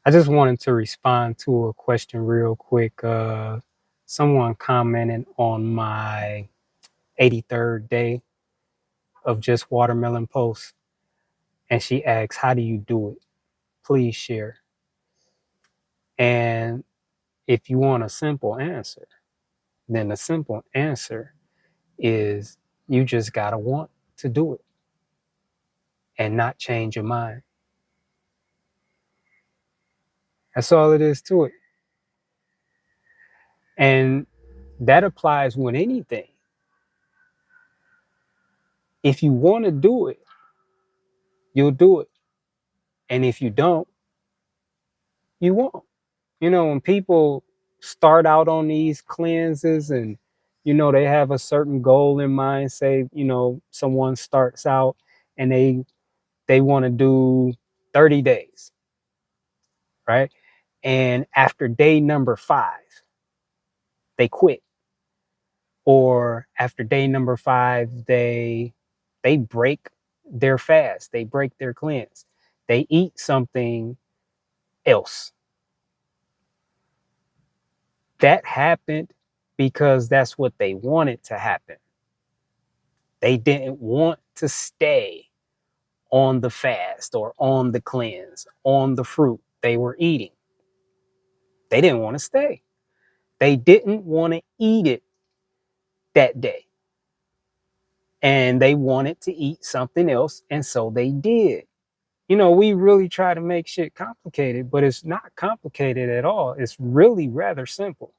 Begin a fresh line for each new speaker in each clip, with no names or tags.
I just wanted to respond to a question real quick. Someone commented on my 83rd day of just watermelon post, and she asks, "How do you do it? Please share." And if you want a simple answer, then the simple answer is you just gotta want to do it and not change your mind. That's all it is to it. And that applies with anything. If you want to do it, you'll do it. And if you don't, you won't. When people start out on these cleanses and, they have a certain goal in mind, say, someone starts out and they want to do 30 days, right? And after day number 5, they quit. Or after day number 5, they break their fast, they break their cleanse. They eat something else. That happened because that's what they wanted to happen. They didn't want to stay on the fast or on the cleanse, on the fruit they were eating. They didn't want to stay. They didn't want to eat it that day. And they wanted to eat something else, and so they did. We really try to make shit complicated, but it's not complicated at all. It's really rather simple.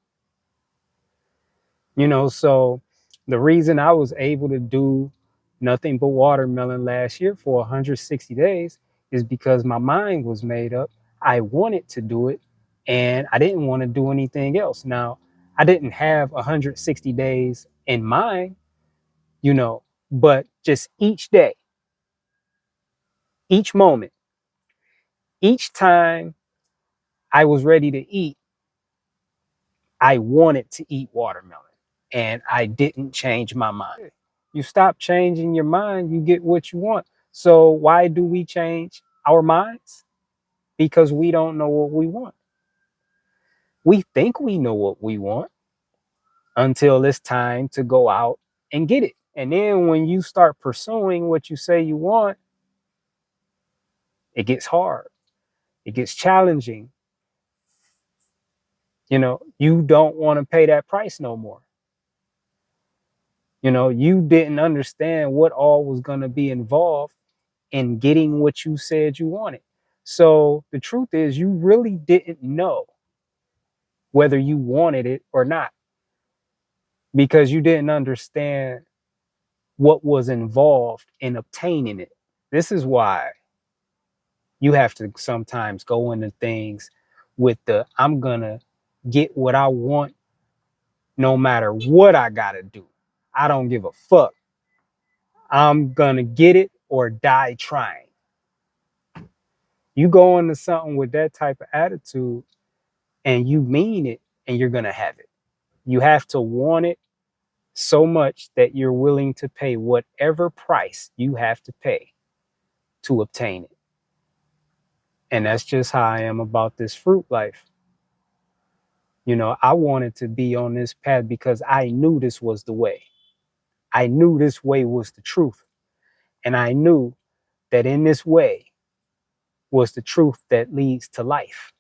So the reason I was able to do nothing but watermelon last year for 160 days is because my mind was made up. I wanted to do it and I didn't want to do anything else. Now, I didn't have 160 days in mind, but just each day, each moment, each time I was ready to eat, I wanted to eat watermelon and I didn't change my mind. You stop changing your mind, you get what you want. So why do we change our minds? Because we don't know what we want. We think we know what we want until it's time to go out and get it. And then when you start pursuing what you say you want, it gets hard. It gets challenging. You don't want to pay that price no more. You didn't understand what all was going to be involved in getting what you said you wanted. So the truth is, you really didn't know whether you wanted it or not because you didn't understand what was involved in obtaining it. This is why you have to sometimes go into things with I'm going to get what I want no matter what I got to do. I don't give a fuck. I'm going to get it or die trying. You go into something with that type of attitude and you mean it and you're going to have it. You have to want it so much that you're willing to pay whatever price you have to pay to obtain it. And that's just how I am about this fruit life. I wanted to be on this path because I knew this was the way. I knew this way was the truth. And I knew that in this way was the truth that leads to life.